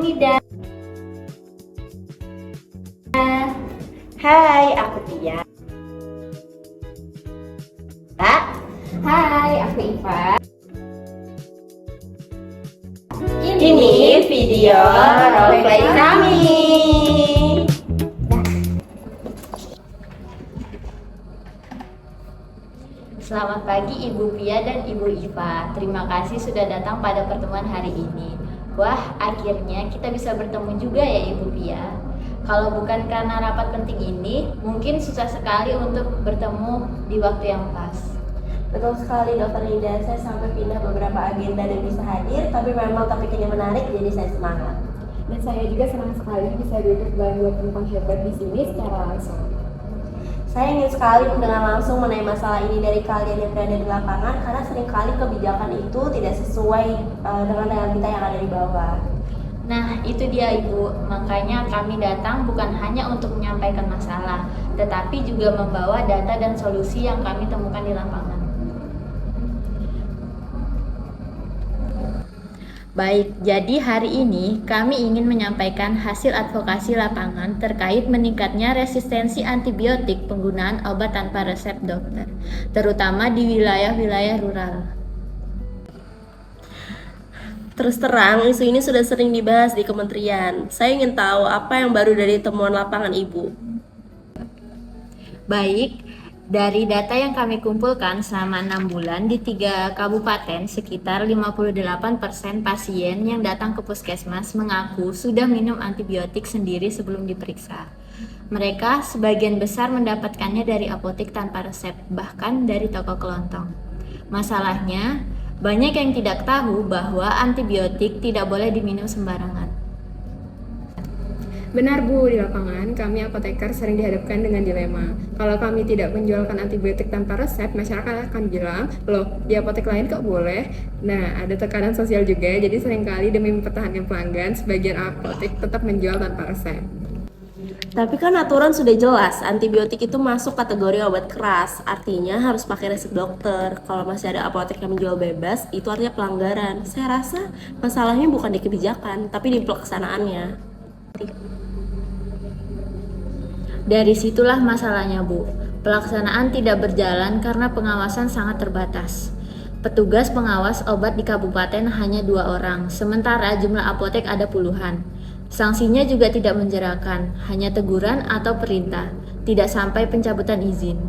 Ida. Hai, aku Tia. Hai, aku Iva. Ini video roleplay kami. Selamat pagi Ibu Pia dan Ibu Iva. Terima kasih sudah datang pada pertemuan hari ini. Wah, akhirnya kita bisa bertemu juga ya Ibu Pia. Kalau bukan karena rapat penting ini, mungkin susah sekali untuk bertemu di waktu yang pas. Betul sekali Dokter Ida, saya sampai pindah beberapa agenda dan bisa hadir, tapi memang topiknya menarik jadi saya semangat. Dan saya juga senang sekali bisa duduk bareng dua perempuan hebat di sini secara langsung. Saya ingin sekali mendengar langsung mengenai masalah ini dari kalian yang berada di lapangan, karena seringkali kebijakan itu tidak sesuai dengan realita yang ada di bawah. Nah, itu dia Ibu. Makanya kami datang bukan hanya untuk menyampaikan masalah, tetapi juga membawa data dan solusi yang kami temukan di lapangan. Baik, jadi hari ini kami ingin menyampaikan hasil advokasi lapangan terkait meningkatnya resistensi antibiotik penggunaan obat tanpa resep dokter, terutama di wilayah-wilayah rural. Terus terang, isu ini sudah sering dibahas di kementerian. Saya ingin tahu apa yang baru dari temuan lapangan Ibu. Baik, dari data yang kami kumpulkan selama 6 bulan di 3 kabupaten, sekitar 58% pasien yang datang ke puskesmas mengaku sudah minum antibiotik sendiri sebelum diperiksa. Mereka sebagian besar mendapatkannya dari apotek tanpa resep, bahkan dari toko kelontong. Masalahnya, banyak yang tidak tahu bahwa antibiotik tidak boleh diminum sembarangan. Benar Bu, di lapangan kami apoteker sering dihadapkan dengan dilema. Kalau kami tidak menjualkan antibiotik tanpa resep, masyarakat akan bilang, loh di apotek lain kok boleh? Nah, ada tekanan sosial juga, jadi seringkali demi mempertahankan pelanggan, sebagian apotek tetap menjual tanpa resep. Tapi kan aturan sudah jelas, antibiotik itu masuk kategori obat keras, artinya harus pakai resep dokter. Kalau masih ada apotek yang menjual bebas, itu artinya pelanggaran. Saya rasa masalahnya bukan di kebijakan, tapi di pelaksanaannya. Dari situlah masalahnya Bu, pelaksanaan tidak berjalan karena pengawasan sangat terbatas. Petugas pengawas obat di kabupaten hanya 2 orang, sementara jumlah apotek ada puluhan. Sanksinya juga tidak menjerakan, hanya teguran atau perintah, tidak sampai pencabutan izin.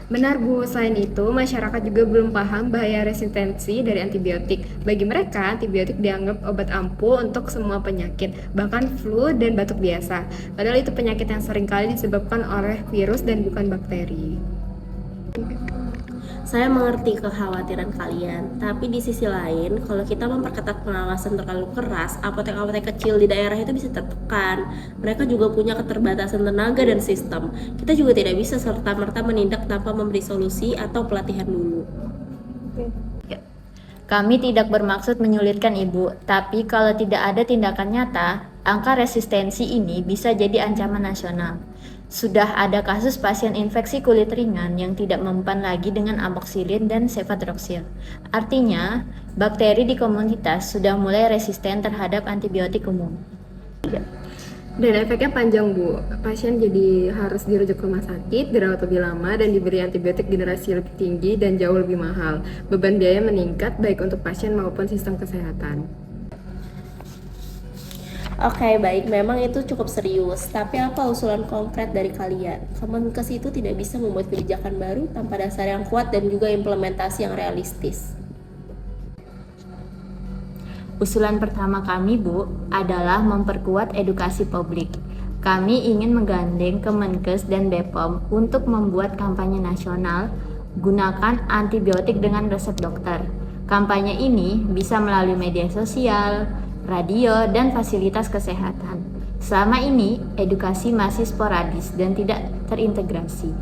Benar Bu, selain itu masyarakat juga belum paham bahaya resistensi dari antibiotik. Bagi mereka, antibiotik dianggap obat ampuh untuk semua penyakit, bahkan flu dan batuk biasa. Padahal itu penyakit yang seringkali disebabkan oleh virus dan bukan bakteri. Saya mengerti kekhawatiran kalian, tapi di sisi lain, kalau kita memperketat pengawasan terlalu keras, apotek-apotek kecil di daerah itu bisa tertekan. Mereka juga punya keterbatasan tenaga dan sistem. Kita juga tidak bisa serta-merta menindak tanpa memberi solusi atau pelatihan dulu. Kami tidak bermaksud menyulitkan Ibu, tapi kalau tidak ada tindakan nyata, angka resistensi ini bisa jadi ancaman nasional. Sudah ada kasus pasien infeksi kulit ringan yang tidak mempan lagi dengan amoxicillin dan cefadroxil. Artinya, bakteri di komunitas sudah mulai resisten terhadap antibiotik umum. Dan efeknya panjang Bu, pasien jadi harus dirujuk ke rumah sakit, dirawat lebih lama, dan diberi antibiotik generasi lebih tinggi dan jauh lebih mahal. Beban biaya meningkat baik untuk pasien maupun sistem kesehatan. Oke, baik, memang itu cukup serius. Tapi apa usulan konkret dari kalian? Kemenkes itu tidak bisa membuat kebijakan baru tanpa dasar yang kuat dan juga implementasi yang realistis. Usulan pertama kami, Bu, adalah memperkuat edukasi publik. Kami ingin menggandeng Kemenkes dan BPOM untuk membuat kampanye nasional gunakan antibiotik dengan resep dokter. Kampanye ini bisa melalui media sosial, radio, dan fasilitas kesehatan. Selama ini, edukasi masih sporadis dan tidak terintegrasi.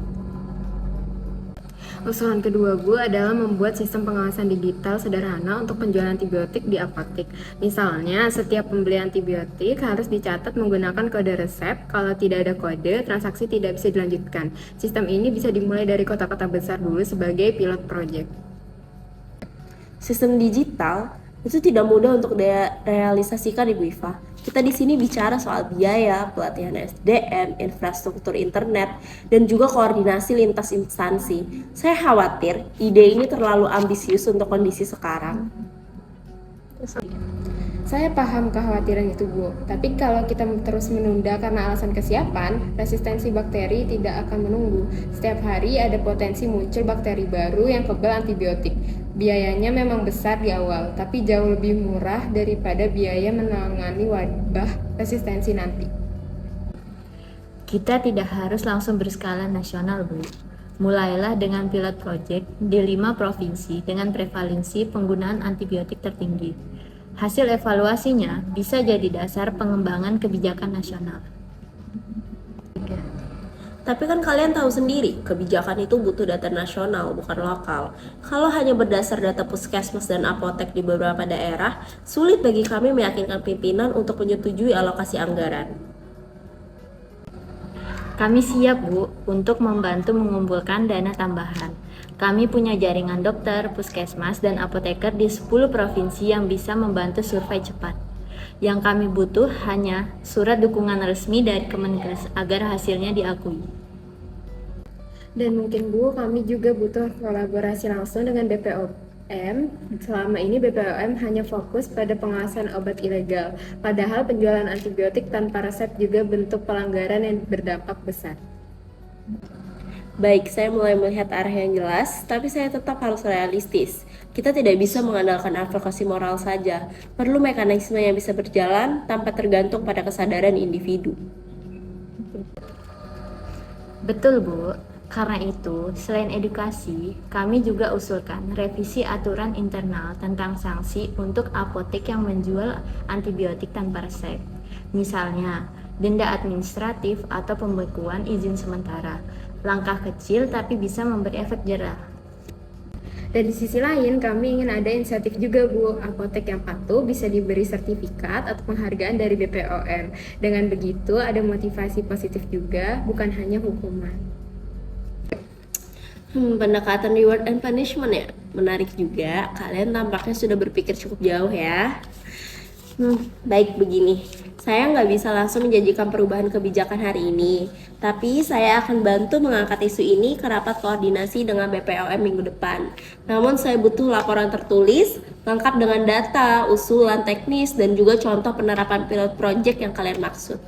Usulan kedua Bu adalah membuat sistem pengawasan digital sederhana untuk penjualan antibiotik di apotek. Misalnya, setiap pembelian antibiotik harus dicatat menggunakan kode resep. Kalau tidak ada kode, transaksi tidak bisa dilanjutkan. Sistem ini bisa dimulai dari kota-kota besar dulu sebagai pilot project. Sistem digital Itu tidak mudah untuk realisasikan, Ibu Iva. Kita di sini bicara soal biaya, pelatihan SDM, infrastruktur internet, dan juga koordinasi lintas instansi. Saya khawatir ide ini terlalu ambisius untuk kondisi sekarang. Saya paham kekhawatiran itu, Bu. Tapi kalau kita terus menunda karena alasan kesiapan, resistensi bakteri tidak akan menunggu. Setiap hari ada potensi muncul bakteri baru yang kebal antibiotik. Biayanya memang besar di awal, tapi jauh lebih murah daripada biaya menangani wabah resistensi nanti. Kita tidak harus langsung berskala nasional, Bu. Mulailah dengan pilot project di 5 provinsi dengan prevalensi penggunaan antibiotik tertinggi. Hasil evaluasinya bisa jadi dasar pengembangan kebijakan nasional. Tapi kan kalian tahu sendiri, kebijakan itu butuh data nasional, bukan lokal. Kalau hanya berdasar data puskesmas dan apotek di beberapa daerah, sulit bagi kami meyakinkan pimpinan untuk menyetujui alokasi anggaran. Kami siap, Bu, untuk membantu mengumpulkan dana tambahan. Kami punya jaringan dokter, puskesmas, dan apoteker di 10 provinsi yang bisa membantu survei cepat. Yang kami butuh hanya surat dukungan resmi dari Kemenkes agar hasilnya diakui. Dan mungkin, Bu, kami juga butuh kolaborasi langsung dengan BPOM. Selama ini BPOM hanya fokus pada pengawasan obat ilegal, padahal penjualan antibiotik tanpa resep juga bentuk pelanggaran yang berdampak besar. Baik, saya mulai melihat arah yang jelas, tapi saya tetap harus realistis. Kita tidak bisa mengandalkan advokasi moral saja. Perlu mekanisme yang bisa berjalan tanpa tergantung pada kesadaran individu. Betul, Bu. Karena itu, selain edukasi, kami juga usulkan revisi aturan internal tentang sanksi untuk apotek yang menjual antibiotik tanpa resep. Misalnya, denda administratif atau pembekuan izin sementara. Langkah kecil tapi bisa memberi efek jera. Dan di sisi lain, kami ingin ada insentif juga, Bu. Apotek yang patuh bisa diberi sertifikat atau penghargaan dari BPOM. Dengan begitu, ada motivasi positif juga, bukan hanya hukuman. Pendekatan reward and punishment ya, menarik juga. Kalian tampaknya sudah berpikir cukup jauh ya. Baik begini, saya nggak bisa langsung menjanjikan perubahan kebijakan hari ini, tapi saya akan bantu mengangkat isu ini ke rapat koordinasi dengan BPOM minggu depan. Namun saya butuh laporan tertulis, lengkap dengan data, usulan teknis, dan juga contoh penerapan pilot project yang kalian maksud.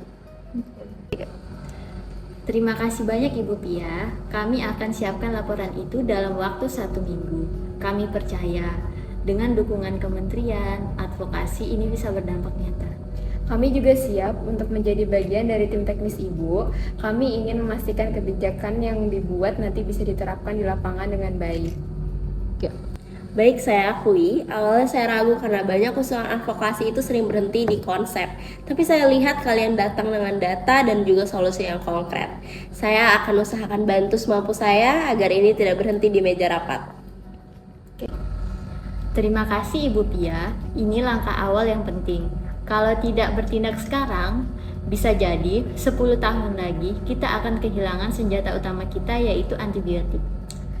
Terima kasih banyak Ibu Pia. Kami akan siapkan laporan itu dalam waktu 1 minggu. Kami percaya dengan dukungan kementerian, advokasi ini bisa berdampak nyata. Kami juga siap untuk menjadi bagian dari tim teknis Ibu. Kami ingin memastikan kebijakan yang dibuat nanti bisa diterapkan di lapangan dengan baik. Baik, saya akui, awalnya saya ragu karena banyak usulan advokasi itu sering berhenti di konsep. Tapi saya lihat kalian datang dengan data dan juga solusi yang konkret. Saya akan usahakan bantu semampu saya agar ini tidak berhenti di meja rapat. Terima kasih Ibu Pia, ini langkah awal yang penting. Kalau tidak bertindak sekarang, bisa jadi 10 tahun lagi kita akan kehilangan senjata utama kita yaitu antibiotik.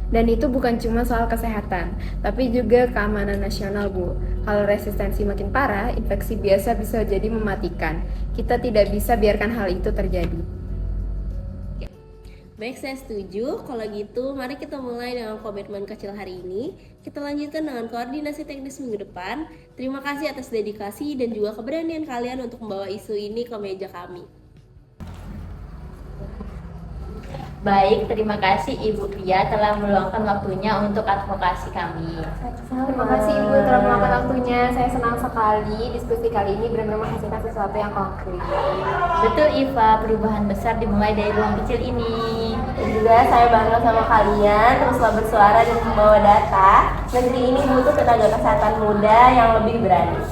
Dan itu bukan cuma soal kesehatan, tapi juga keamanan nasional, Bu. Kalau resistensi makin parah, infeksi biasa bisa jadi mematikan. Kita tidak bisa biarkan hal itu terjadi. Baik, saya setuju. Kalau gitu, mari kita mulai dengan komitmen kecil hari ini. Kita lanjutkan dengan koordinasi teknis minggu depan. Terima kasih atas dedikasi dan juga keberanian kalian untuk membawa isu ini ke meja kami. Baik, terima kasih Ibu Pia telah meluangkan waktunya untuk advokasi kami. Terima kasih Ibu telah meluangkan waktunya. Saya senang sekali diskusi kali ini benar-benar menghasilkan sesuatu yang konkret. Betul Iva, perubahan besar dimulai dari ruang kecil ini. Dan juga saya bangga sama kalian, teruslah bersuara dan membawa data. Negeri ini butuh tenaga kesehatan muda yang lebih berani.